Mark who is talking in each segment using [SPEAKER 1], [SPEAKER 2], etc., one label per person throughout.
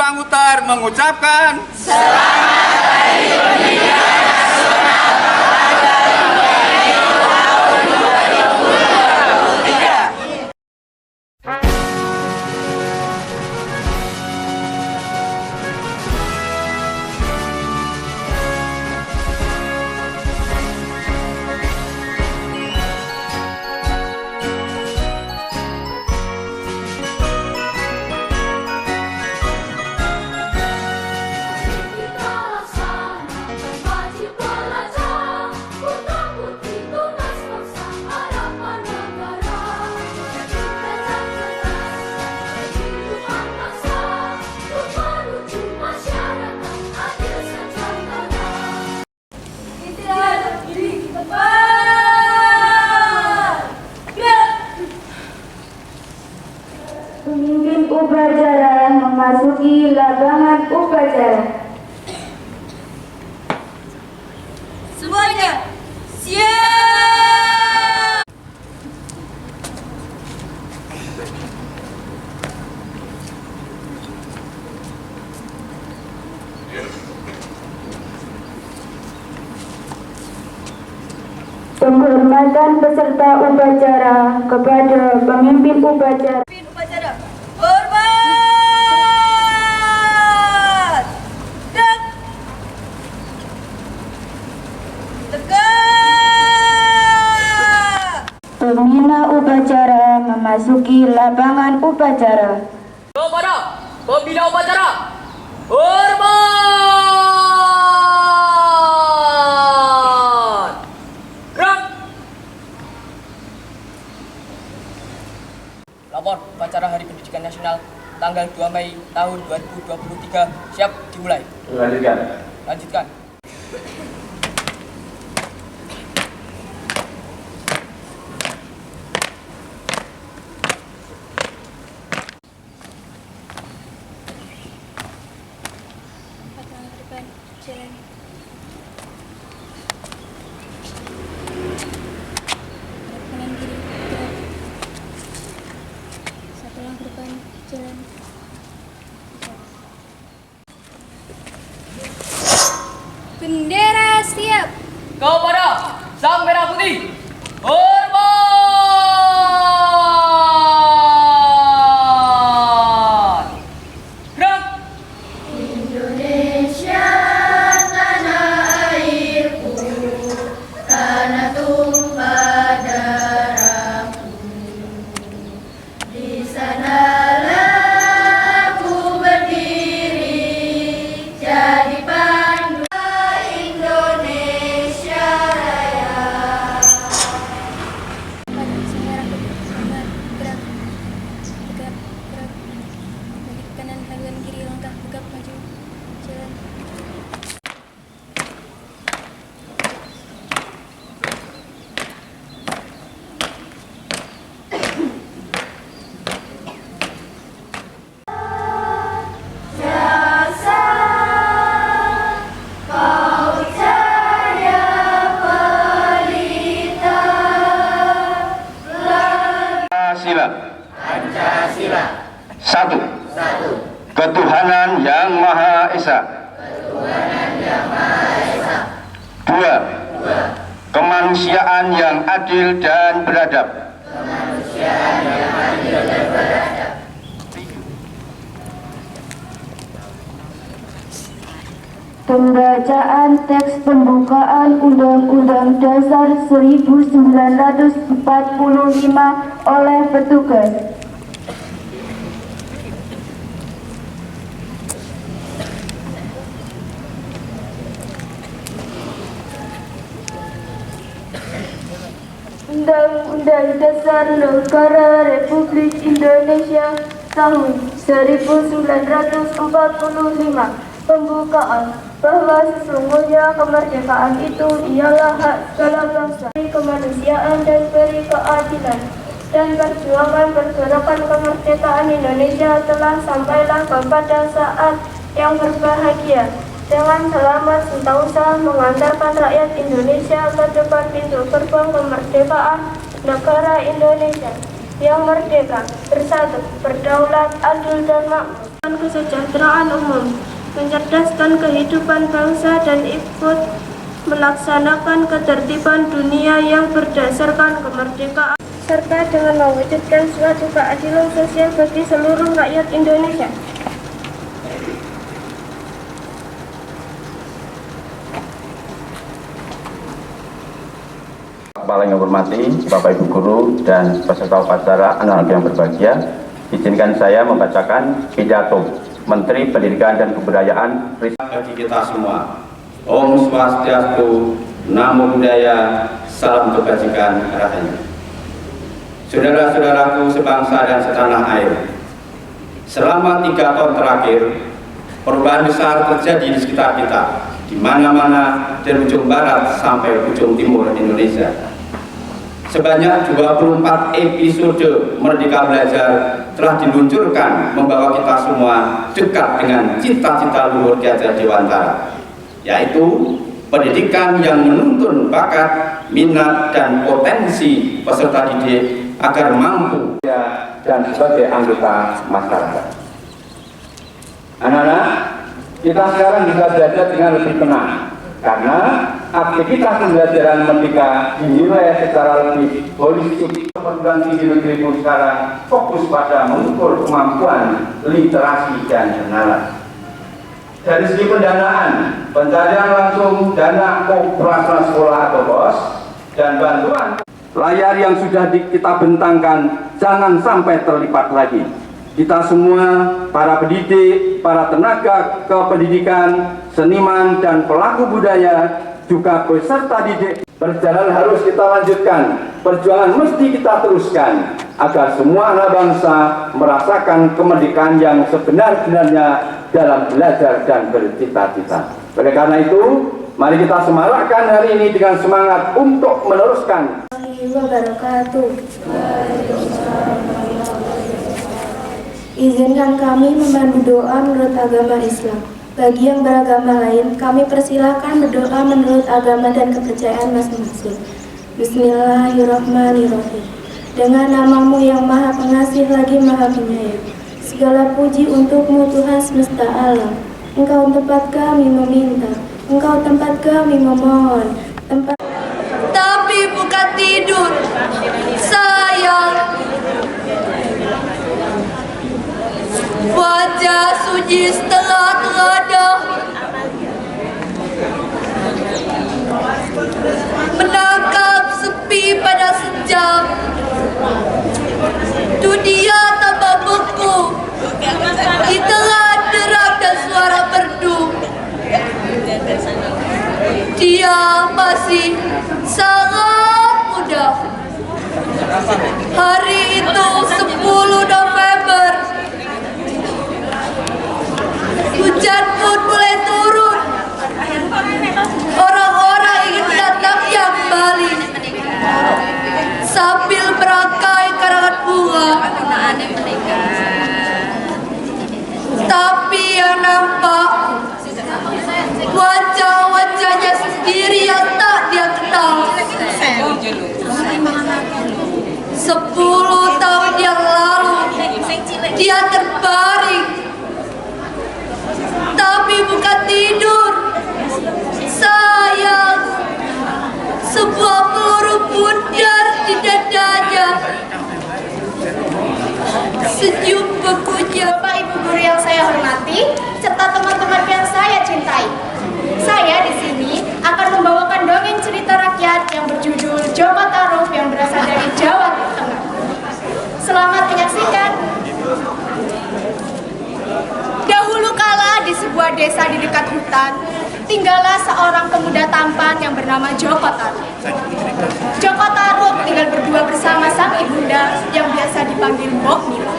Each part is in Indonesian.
[SPEAKER 1] Pangutar mengucapkan
[SPEAKER 2] Selamat Hari Pendidikan Nasional tahun 2023.
[SPEAKER 3] Pemimpin upacara memasuki lapangan upacara.
[SPEAKER 2] Semuanya siap.
[SPEAKER 3] Penghormatan peserta upacara kepada pemimpin upacara.
[SPEAKER 2] Pemimpin upacara, hormat. Dan tegak.
[SPEAKER 3] Pembina upacara memasuki lapangan upacara.
[SPEAKER 4] Kepada pembina upacara, hormat. Gerak. Lapor upacara Hari Pendidikan Nasional tanggal 2 Mei tahun 2023 siap dimulai. Lanjutkan.
[SPEAKER 5] Jalan. Kanan kiri gerak. Satu langkah depan jalan. Bendera siap.
[SPEAKER 4] Kepada Sang Merah Putih, hormat. Gerak.
[SPEAKER 2] Indonesia tanah airku, tanah tumpah darahku. Di sanalah aku berdiri, jadi pandu Indonesia Raya.
[SPEAKER 5] Merah putih hormat. Gerak. Tegak gerak. Balik kanan haluan kiri langkah tegak maju. Jalan.
[SPEAKER 2] Jasa kau jaya pelita.
[SPEAKER 1] Pancasila. Satu. Ketuhanan Yang Maha Esa. Dua. Kemanusiaan yang adil dan beradab.
[SPEAKER 3] Pembacaan teks pembukaan Undang-Undang Dasar 1945 oleh petugas. Undang-Undang Dasar Negara Republik Indonesia tahun 1945. Pembukaan bahwa sesungguhnya kemerdekaan itu ialah hak segala bangsa, kemanusiaan dan beri keadilan, dan perjuangan pergerakan kemerdekaan Indonesia telah sampailah kepada saat yang berbahagia dengan selamat sentausa mengantarkan rakyat Indonesia ke depan pintu gerbang kemerdekaan negara Indonesia yang merdeka, bersatu, berdaulat, adil dan makmur. kesejahteraan umum, mencerdaskan kehidupan bangsa dan ikut melaksanakan ketertiban dunia yang berdasarkan kemerdekaan, serta dengan mewujudkan suatu keadilan sosial bagi seluruh rakyat Indonesia.
[SPEAKER 1] Paling yang hormati Bapak Ibu Guru dan peserta upacara anak-anak yang berbahagia, izinkan saya membacakan pidato Menteri Pendidikan dan Kebudayaan bagi kita semua. Om Swastiastu, Namo Buddhaya, salam kebajikan rahayu. Saudara-saudaraku sebangsa dan setanah air, selama 3 tahun terakhir, perubahan besar terjadi di sekitar kita, di mana-mana dari ujung barat sampai ujung timur Indonesia. Sebanyak 24 episode Merdeka Belajar telah diluncurkan membawa kita semua dekat dengan cita-cita luhur Ki Hajar Dewantara, yaitu pendidikan yang menuntun bakat, minat, dan potensi peserta didik agar mampu dan sebagai anggota masyarakat. Anak-anak, kita sekarang bisa belajar dengan lebih tenang, karena aktivitas pembelajaran merdeka dinilai secara lebih holistik. Perguruan tinggi negeri pun sekarang fokus pada mengukur kemampuan literasi dan kenalan. Dari segi pendanaan, pencarian langsung dana operasional sekolah atau BOS, dan bantuan layar yang sudah kita bentangkan jangan sampai terlipat lagi. Kita semua, para pendidik, para tenaga kependidikan, seniman, dan pelaku budaya, juga peserta didik, perjalanan harus kita lanjutkan. Perjuangan mesti kita teruskan agar semua anak bangsa merasakan kemerdekaan yang sebenar-benarnya dalam belajar dan bercita-cita. Oleh karena itu, mari kita semarakkan hari ini dengan semangat untuk meneruskan.
[SPEAKER 3] Izinkan kami memandu doa menurut agama Islam. Bagi yang beragama lain, kami persilakan berdoa menurut agama dan kepercayaan masing-masing. Bismillahirrahmanirrahim. Dengan namamu yang maha pengasih lagi maha penyayang. Segala puji untukmu Tuhan semesta alam. Engkau tempat kami meminta, Engkau tempat kami memohon.
[SPEAKER 2] Tapi bukan tidur, sayang. Wajah suci setelah teladah, menangkap sepi pada sejam. Dunia tambah beku, ditelan derap dan suara merdu. Dia masih sangat muda. Hari itu 10 November. Hujan pun mulai turun. Orang-orang ingin mendatangnya kembali sambil merangkai karangan bunga. Tapi yang nampak wajah-wajahnya sendiri yang tak dia kenal. 10 tahun yang lalu dia terbaring, tapi bukan tidur, sayang. Sebuah peluru pudar di dadanya. Senyum bekunya.
[SPEAKER 6] Bapak Ibu guru yang saya hormati, serta teman-teman yang saya cintai. Saya di sini akan membawakan dongeng cerita rakyat yang berjudul Joko Tarub yang berasal dari Jawa Tengah. Selamat menyaksikan. Dahulu kala di sebuah desa di dekat hutan, tinggallah seorang pemuda tampan yang bernama Joko Tarub. Joko Tarub tinggal berdua bersama sang ibunda yang biasa dipanggil Mbok Mila.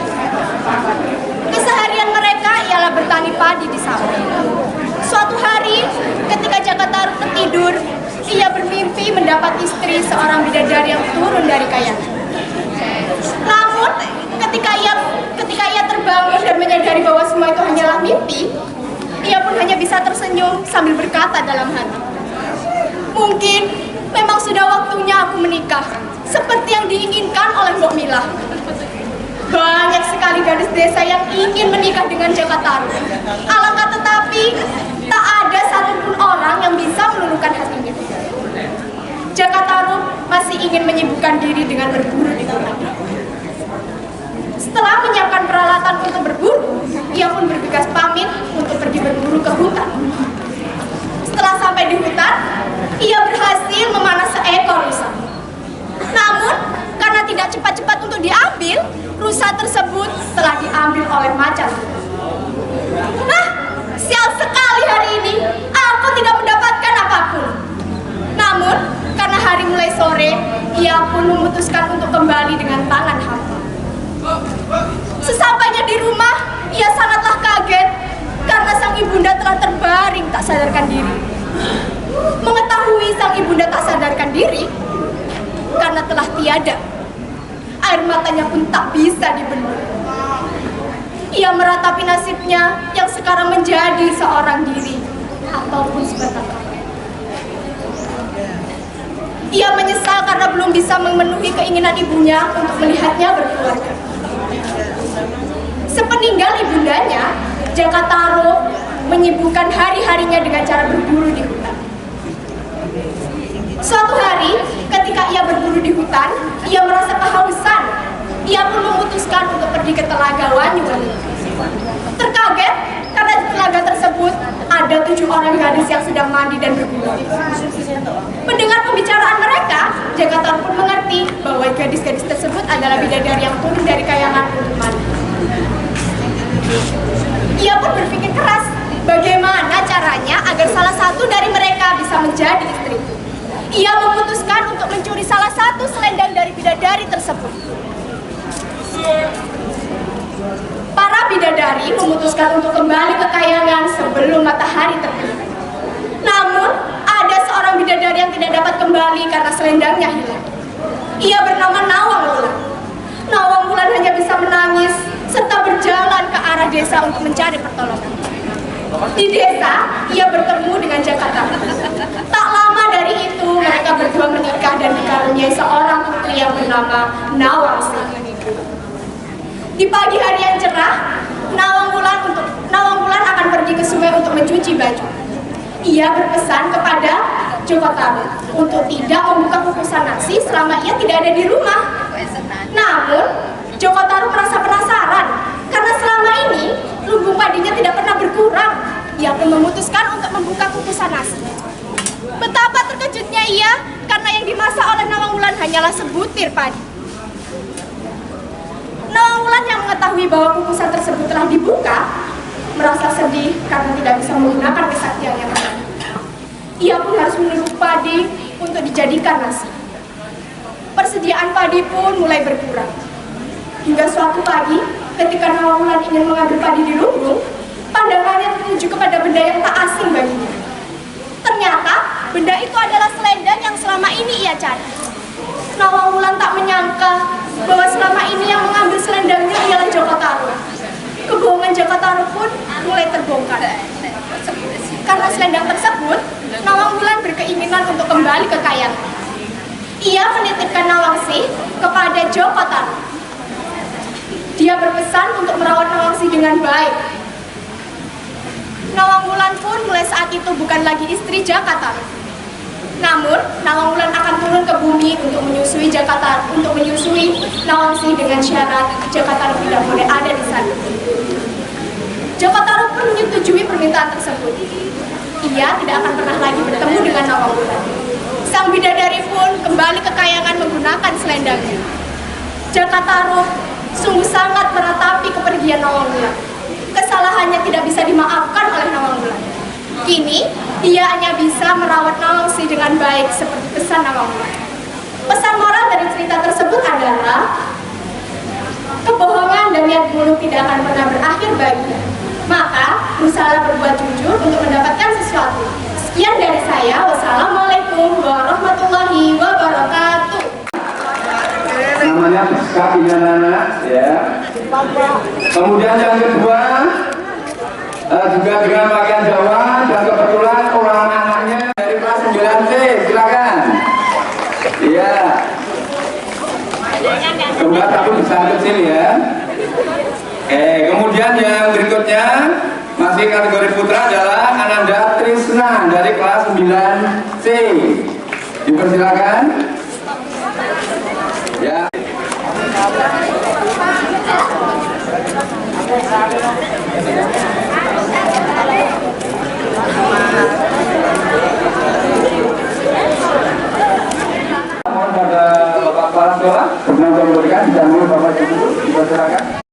[SPEAKER 6] Keseharian mereka ialah bertani padi di sawah. Suatu hari, ketika Joko Tarub tertidur, ia bermimpi mendapat istri seorang bidadari yang turun dari kayangan. Namun, ketika ia terbangun dan menyadari bahwa semua itu hanyalah mimpi, ia pun hanya bisa tersenyum sambil berkata dalam hati, mungkin memang sudah waktunya aku menikah, seperti yang diinginkan oleh Mbok Mila. Banyak sekali sekali gadis desa yang ingin menikah dengan Jaka Tarub. Alangkah tetapi tak ada satupun orang yang bisa meluluhkan hatinya. Jaka Tarub masih ingin menyibukkan diri dengan berburu di hutan. Setelah menyiapkan peralatan untuk berburu, ia pun bergegas pamit untuk pergi berburu ke hutan. Setelah sampai di hutan, ia berhasil memanah seekor rusa. Namun, karena tidak cepat-cepat untuk diambil, rusa tersebut telah diambil oleh macan. Nah, sial sekali hari ini, aku tidak mendapatkan apapun. Namun, karena hari mulai sore, ia pun memutuskan untuk kembali dengan tangan hampa. Sesampainya di rumah, ia sangatlah kaget karena sang ibunda telah terbaring tak sadarkan diri. Mengetahui sang ibunda tak sadarkan diri karena telah tiada, air matanya pun tak bisa dibendung. Ia meratapi nasibnya yang sekarang menjadi seorang diri ataupun sebatang kara. Ia menyesal karena belum bisa memenuhi keinginan ibunya untuk melihatnya berkeluarga. Sepeninggal ibundanya, Jaka Tarub menyibukkan hari-harinya dengan cara berburu di hutan. Suatu hari, ketika ia berburu di hutan, ia merasa kehausan. Ia pun memutuskan untuk pergi ke telaga Wanyuwangi. Terkaget karena di telaga tersebut ada 7 orang gadis yang sedang mandi dan berburu. Mendengar pembicaraan mereka, Jaka Tarub pun mengerti bahwa gadis-gadis tersebut adalah bidadari yang turun dari kayangan untuk mandi. Ia pun berpikir keras, bagaimana caranya agar salah satu dari mereka bisa menjadi istriku. Ia memutuskan untuk mencuri salah satu selendang dari bidadari tersebut. Para bidadari memutuskan untuk kembali ke kayangan sebelum matahari terbit. Namun, ada seorang bidadari yang tidak dapat kembali karena selendangnya hilang. Ia bernama Nawang Wulan. Nawang Wulan hanya bisa menangis serta berjalan ke arah desa untuk mencari pertolongan. Di desa, ia bertemu dengan Jaka Tarub. Tak lama dari itu, mereka berdua menikah dan dikaruniai seorang putri yang bernama Nawangsi. Di pagi hari yang cerah, Nawang Wulan akan pergi ke sungai untuk mencuci baju. Ia berpesan kepada Jaka Tarub untuk tidak membuka kukusan nasi selama ia tidak ada di rumah. Namun, Jaka Tarub merasa penasaran karena selama ini lumbung padinya tidak pernah berkurang. Ia pun memutuskan untuk membuka kukusan nasi. Betapa terkejutnya ia karena yang dimasak oleh Nawang Wulan hanyalah sebutir padi. Nawang Wulan yang mengetahui bahwa kukusan tersebut telah dibuka merasa sedih karena tidak bisa menggunakan kesaktiannya kembali. Ia pun harus menumbuk padi untuk dijadikan nasi. Persediaan padi pun mulai berkurang. Hingga suatu pagi, ketika Nawang Wulan ingin mengambil padi di lumbung, pandangannya tertuju kepada benda yang tak asing baginya. Ternyata, benda itu adalah selendang yang selama ini ia cari. Nawang Wulan tak menyangka bahwa selama ini yang mengambil selendangnya ialah Jaka Tarub. Kebohongan Jaka Tarub pun mulai terbongkar. Karena selendang tersebut, Nawang Wulan berkeinginan untuk kembali ke kayangan. Ia menitipkan Nawangsi kepada Jaka Tarub. Dia berpesan untuk merawat Nawangsi dengan baik. Nawang Wulan pun mulai saat itu bukan lagi istri Jaka Tarub. Namun, Nawang Wulan akan turun ke bumi untuk menyusui Nawangsi dengan syarat Jaka Tarub tidak boleh ada di sana. Jaka Tarub pun menyetujui permintaan tersebut. Ia tidak akan pernah lagi bertemu dengan Nawang Wulan. Sang bidadari pun kembali ke kayangan menggunakan selendangnya. Jaka Tarub sungguh sangat meratapi kepergian Nawang Wulan. Kesalahannya tidak bisa dimaafkan oleh Nawang Wulan. Kini, dia hanya bisa merawat Nawangsi dengan baik seperti pesan Nawang Wulan. Pesan moral dari cerita tersebut adalah kebohongan dan niat buruk tidak akan pernah berakhir bahagia. Maka, berusaha berbuat jujur untuk mendapatkan sesuatu. Sekian dari saya. Wassalamualaikum warahmatullahi wabarakatuh.
[SPEAKER 1] Namanya Biskap ini anak-anak, ya. Kemudian yang kedua juga dengan pakaian Jawa dan kebetulan orang anaknya dari kelas 9C, silakan. Iya. Tunggal tapi bisa kecil ya. Kemudian yang berikutnya masih kategori putra adalah Ananda Trisna dari kelas 9C. Dipersilakan. Ya. Mohon pada Bapak Kepala Sekolah, sebelum memberikan, jangan lupa Bapak Ibu, dipersilakan.